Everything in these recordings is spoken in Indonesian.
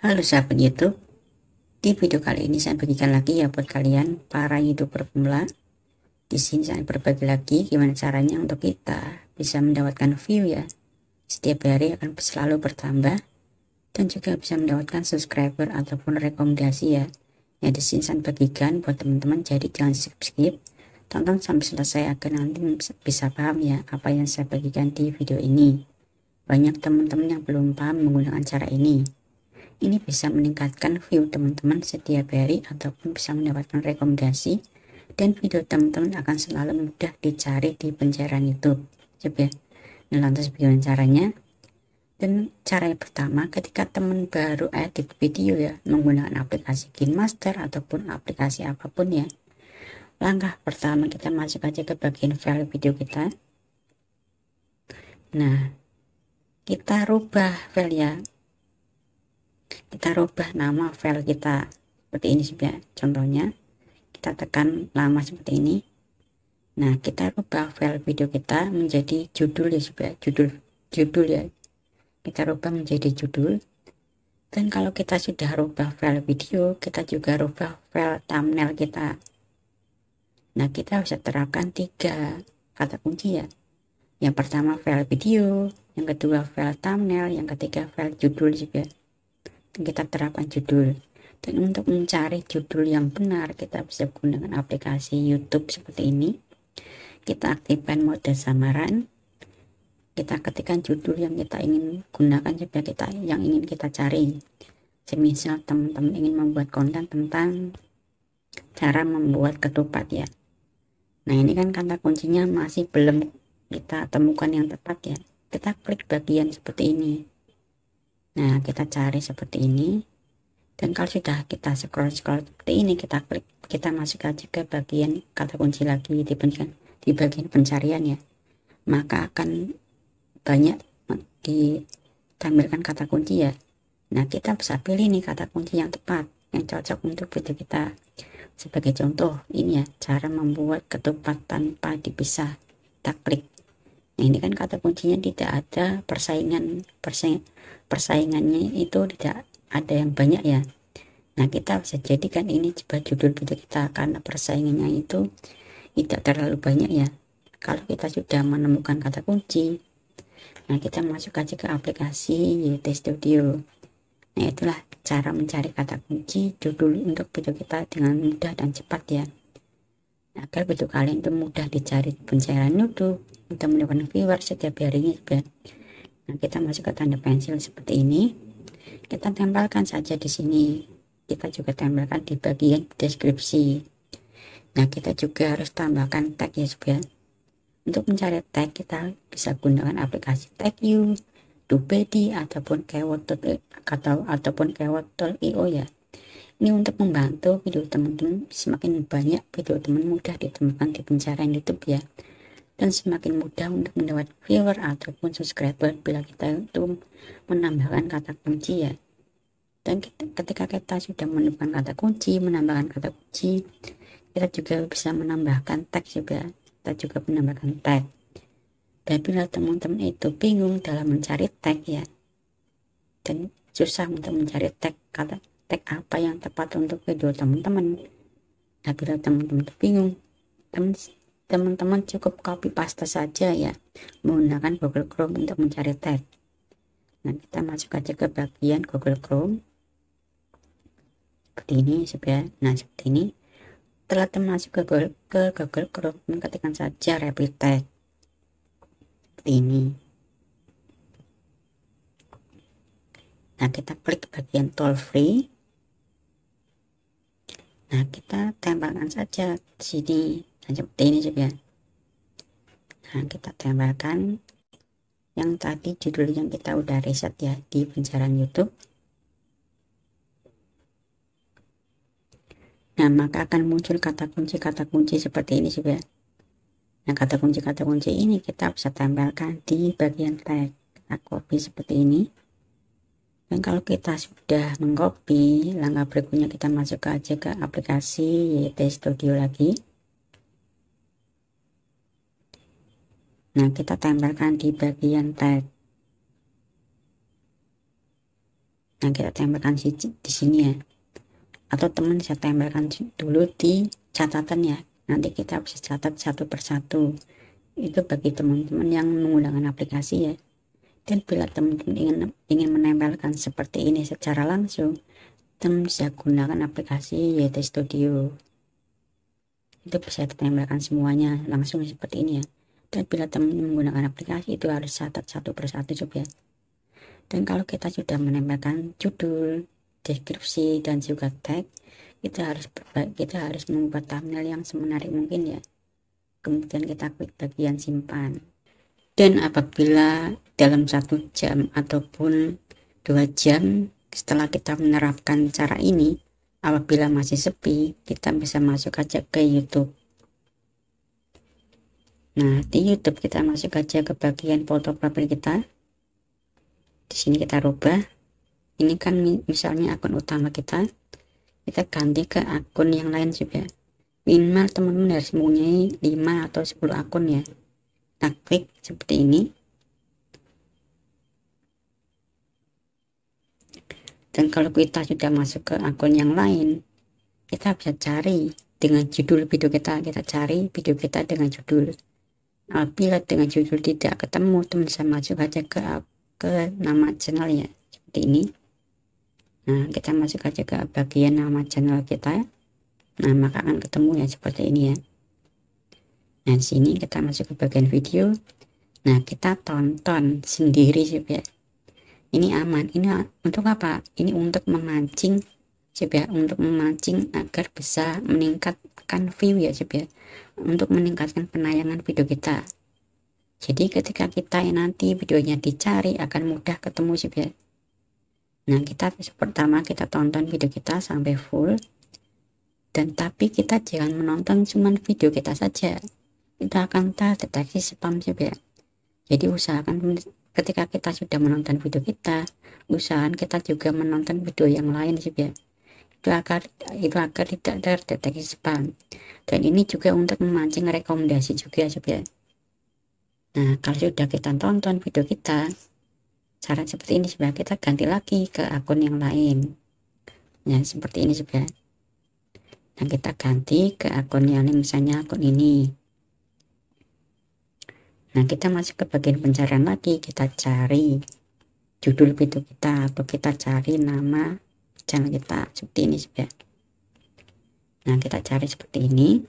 Halo sahabat YouTube, di video kali ini saya bagikan lagi ya buat kalian para YouTuber pemula. Di sini saya berbagi lagi gimana caranya untuk kita bisa mendapatkan view ya. Setiap hari akan selalu bertambah dan juga bisa mendapatkan subscriber ataupun rekomendasi ya. Ya di sini saya bagikan buat teman-teman, jadi jangan skip-skip. Tonton sampai selesai agar nanti bisa paham ya apa yang saya bagikan di video ini. Banyak teman-teman yang belum paham menggunakan cara ini. Ini bisa meningkatkan view teman-teman setiap hari ataupun bisa mendapatkan rekomendasi, dan video teman-teman akan selalu mudah dicari di pencarian YouTube. Coba. Nah, lantas bagaimana caranya? Dan cara yang pertama, ketika teman baru edit video ya menggunakan aplikasi KineMaster ataupun aplikasi apapun ya. Langkah pertama, kita masuk aja ke bagian file video kita. Nah, kita rubah file ya. Kita rubah nama file kita seperti ini sebenarnya. Contohnya kita tekan lama seperti ini. Nah, kita rubah file video kita menjadi judul ya sebenarnya, judul ya. Kita rubah menjadi judul. Dan kalau kita sudah rubah file video, kita juga rubah file thumbnail kita. Nah, kita bisa terapkan 3 kata kunci ya. Yang pertama file video, yang kedua file thumbnail, yang ketiga file judul juga. Kita terapkan judul. Dan untuk mencari judul yang benar, kita bisa gunakan aplikasi YouTube seperti ini. Kita aktifkan mode samaran. Kita ketikkan judul yang kita ingin gunakan, yang ingin kita cari. Semisal teman-teman ingin membuat konten tentang cara membuat ketupat ya. Nah, ini kan kata kuncinya masih belum kita temukan yang tepat ya. Kita klik bagian seperti ini. Nah, kita cari seperti ini. Dan kalau sudah kita scroll seperti ini, kita klik, kita masuk aja ke bagian kata kunci lagi di bagian pencarian ya. Maka akan banyak ditampilkan kata kunci ya. Nah, kita bisa pilih nih kata kunci yang tepat, yang cocok untuk video kita. Sebagai contoh, ini ya, cara membuat ketupat tanpa dipisah. Kita klik. Nah, ini kan kata kuncinya tidak ada persaingannya itu tidak ada yang banyak ya. Nah, kita bisa jadikan ini sebagai judul video kita karena persaingannya itu tidak terlalu banyak ya. Kalau kita sudah menemukan kata kunci, nah kita masuk aja ke aplikasi YT Studio. Nah, itulah cara mencari kata kunci judul untuk video kita dengan mudah dan cepat ya. Nah, agar video kalian itu mudah dicari di pencarian YouTube untuk mendapatkan viewer setiap harinya juga. Nah, kita masuk ke tanda pensil seperti ini. Kita tempelkan saja di sini. Kita juga tempelkan di bagian deskripsi. Nah, kita juga harus tambahkan tag ya sebenarnya. Untuk mencari tag, kita bisa gunakan aplikasi Tag.io, Tubedi ataupun Keyword.io ya. Ini untuk membantu video teman-teman, semakin banyak video teman mudah ditemukan di pencarian YouTube ya. Dan semakin mudah untuk mendapat viewer ataupun subscriber bila kita itu menambahkan kata kunci ya. Dan ketika kita sudah menemukan kata kunci, menambahkan kata kunci, kita juga bisa menambahkan tag juga. Kita juga menambahkan tag. Dan bila teman-teman itu bingung dalam mencari tag ya, dan susah untuk mencari tag apa yang tepat untuk video teman-teman. Nah, bila teman-teman bingung, teman-teman cukup copy paste saja ya, menggunakan Google Chrome untuk mencari tag. Nah, kita masuk aja ke bagian Google Chrome seperti ini sebenarnya. Nah, seperti ini. Setelah masuk ke Google Chrome, ketikkan saja rapid tag seperti ini. Nah, kita klik bagian tool free. Nah, kita tempelkan saja di sini. Nah, seperti ini juga. Nah, kita tempelkan yang tadi judul yang kita udah riset ya di pencarian YouTube. Nah, maka akan muncul kata kunci seperti ini juga. Nah, kata kunci ini kita bisa tempelkan di bagian tag. Kita copy seperti ini. Dan kalau kita sudah mengcopy, langkah berikutnya kita masuk aja ke aplikasi YT Studio lagi. Nah, kita tempelkan di bagian tag. Nah, kita tempelkan di sini ya, atau teman bisa tempelkan dulu di catatan ya, nanti kita bisa catat satu persatu. Itu bagi teman-teman yang menggunakan aplikasi ya. Dan bila teman-teman ingin menempelkan seperti ini secara langsung, teman bisa gunakan aplikasi YT Studio. Itu bisa ditempelkan semuanya langsung seperti ini ya. Dan bila teman menggunakan aplikasi, itu harus catat satu persatu coba. Dan kalau kita sudah menempelkan judul, deskripsi, dan juga tag, kita harus membuat thumbnail yang semenarik mungkin ya. Kemudian kita klik bagian simpan. Dan apabila dalam 1 jam ataupun 2 jam setelah kita menerapkan cara ini, apabila masih sepi, kita bisa masuk aja ke YouTube. Nah, di YouTube kita masuk aja ke bagian foto profil kita. Di sini kita rubah. Ini kan misalnya akun utama kita ganti ke akun yang lain juga. Minimal teman-teman harus mempunyai 5 atau 10 akun ya. Kita klik seperti ini. Dan kalau kita sudah masuk ke akun yang lain, kita bisa cari dengan judul video kita. Kita cari video kita dengan judul. Apabila dengan judul tidak ketemu, teman bisa masuk aja ke nama channel ya, seperti ini. Nah, kita masuk aja ke bagian nama channel kita. Nah, maka akan ketemu ya seperti ini ya. Nah, di sini kita masuk ke bagian video. Nah, kita tonton sendiri ya. Ini aman. Ini untuk apa? Ini untuk memancing ya, untuk memancing agar bisa meningkatkan view ya ya, untuk meningkatkan penayangan video kita. Jadi ketika kita nanti videonya dicari akan mudah ketemu ya. Nah, pertama kita tonton video kita sampai full, dan tapi kita jangan menonton cuman video kita saja, kita akan terdeteksi spam ya. Jadi usahakan ketika kita sudah menonton video kita, usahakan kita juga menonton video yang lain ya. Itu agar tidak terdeteksi spam. Dan ini juga untuk memancing rekomendasi juga ya. Nah, kalau sudah kita tonton video kita, cara seperti ini juga kita ganti lagi ke akun yang lain. Nah, seperti ini juga. Nah, kita ganti ke akun yang lain, misalnya akun ini. Nah, kita masuk ke bagian pencarian lagi, kita cari judul video kita atau kita cari nama channel kita seperti ini juga. Nah, kita cari seperti ini.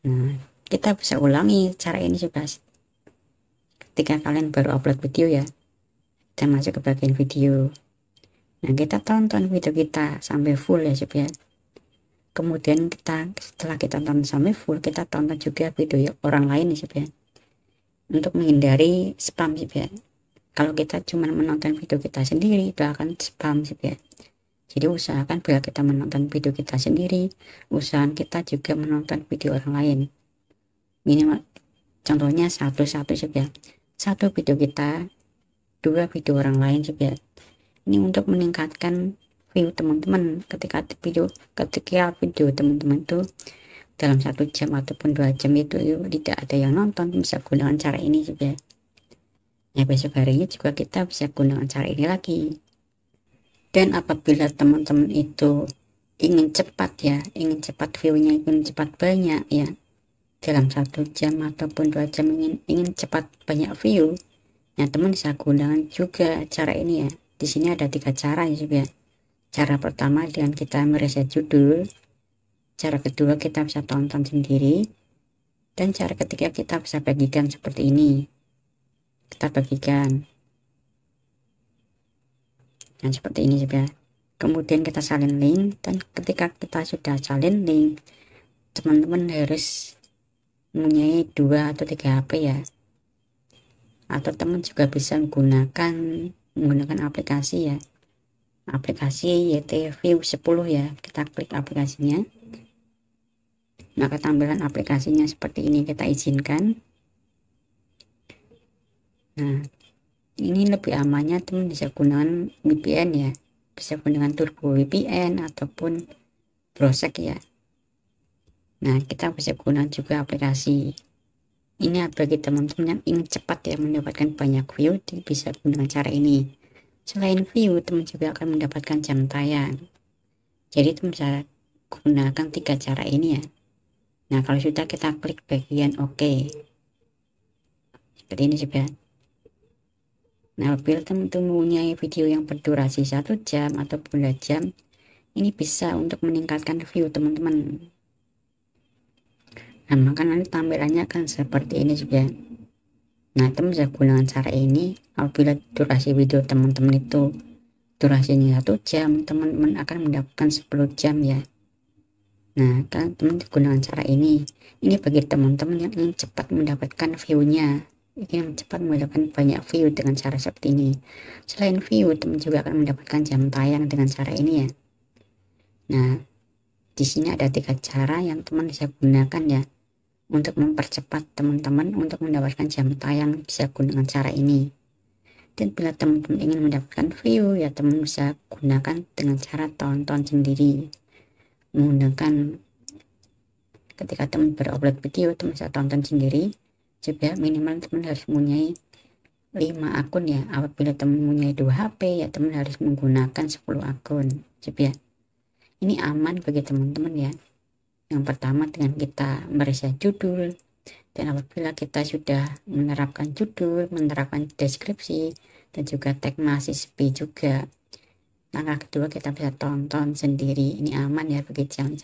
Nah, kita bisa ulangi cara ini juga ketika kalian baru upload video ya. Kita masuk ke bagian video. Nah, kita tonton video kita sampai full ya ya. Kemudian setelah kita tonton sampai full, kita tonton juga video orang lain ya, untuk menghindari spam ya. Kalau kita cuma menonton video kita sendiri, itu akan spam ya. Jadi usahakan bila kita menonton video kita sendiri, usahakan kita juga menonton video orang lain. Minimal contohnya satu ya. 1 video kita, 2 video orang lain ya. Ini untuk meningkatkan view teman-teman ketika video teman-teman itu dalam 1 jam ataupun 2 jam itu tidak ada yang nonton, bisa gunakan cara ini juga. Nah, besok harinya juga kita bisa gunakan cara ini lagi. Dan apabila teman-teman itu ingin cepat ya, ingin cepat view-nya, ingin cepat banyak ya, dalam 1 jam ataupun 2 jam ingin cepat banyak view, nah teman bisa gunakan juga cara ini ya. Di sini ada 3 cara ya juga. Cara pertama dengan kita mereset judul, cara kedua kita bisa tonton sendiri, dan cara ketiga kita bisa bagikan seperti ini. Kita bagikan. Nah, seperti ini juga. Kemudian kita salin link, dan ketika kita sudah salin link, teman-teman harus mempunyai 2 atau 3 HP ya. Atau teman juga bisa menggunakan aplikasi ya. Aplikasi YT View 10 ya. Kita klik aplikasinya. Maka tampilan aplikasinya seperti ini, kita izinkan. Nah, ini lebih amannya teman bisa gunakan VPN ya. Bisa gunakan Turbo VPN ataupun Browser ya. Nah, kita bisa gunakan juga aplikasi ini bagi teman-teman yang ingin cepat ya mendapatkan banyak view, bisa gunakan cara ini. Selain view, teman juga akan mendapatkan jam tayang. Jadi teman bisa gunakan 3 cara ini ya. Nah, kalau sudah, kita klik bagian OK. Seperti ini juga. Nah, apabila teman-teman mempunyai video yang berdurasi 1 jam atau 2 jam, ini bisa untuk meningkatkan view teman-teman. Nah, maka nanti tampilannya akan seperti ini juga. Nah, teman bisa gunakan cara ini apabila durasi video teman-teman itu durasinya 1 jam, teman-teman akan mendapatkan 10 jam ya. Nah, kan teman gunakan cara ini bagi teman-teman yang ingin cepat mendapatkan view-nya, ingin cepat mendapatkan banyak view dengan cara seperti ini. Selain view, teman juga akan mendapatkan jam tayang dengan cara ini ya. Nah, di sini ada 3 cara yang teman bisa gunakan ya untuk mempercepat teman-teman untuk mendapatkan jam tayang. Bisa gunakan cara ini. Dan bila teman-teman ingin mendapatkan view ya, teman bisa gunakan dengan cara tonton sendiri. Menggunakan ketika teman berupload video, teman bisa tonton sendiri. Juga minimal teman harus mempunyai 5 akun ya. Apabila teman mempunyai 2 HP ya, teman harus menggunakan 10 akun. Juga ini aman bagi teman-teman ya. Yang pertama, dengan kita mereset judul, dan apabila kita sudah menerapkan judul, menerapkan deskripsi, dan juga tag masih sepi juga. Langkah kedua, kita bisa tonton sendiri. Ini aman ya bagi channel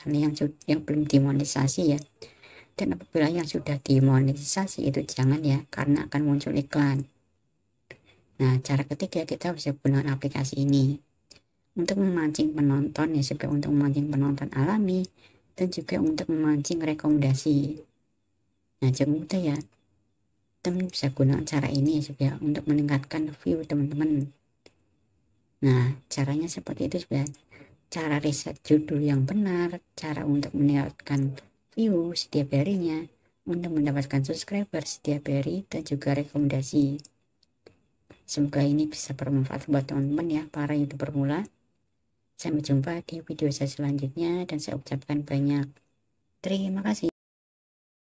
yang belum dimonetisasi ya. Dan apabila yang sudah dimonetisasi itu jangan ya, karena akan muncul iklan. Nah, cara ketiga, kita bisa gunakan aplikasi ini untuk memancing penonton ya, sebagai untuk memancing penonton alami dan juga untuk memancing rekomendasi. Nah, jangan mudah ya, teman bisa gunakan cara ini juga untuk meningkatkan view teman-teman. Nah, caranya seperti itu juga. Cara riset judul yang benar, cara untuk meningkatkan view setiap harinya, untuk mendapatkan subscriber setiap hari, dan juga rekomendasi. Semoga ini bisa bermanfaat buat teman-teman ya, para YouTuber pemula. Sampai jumpa di video saya selanjutnya, dan saya ucapkan banyak terima kasih.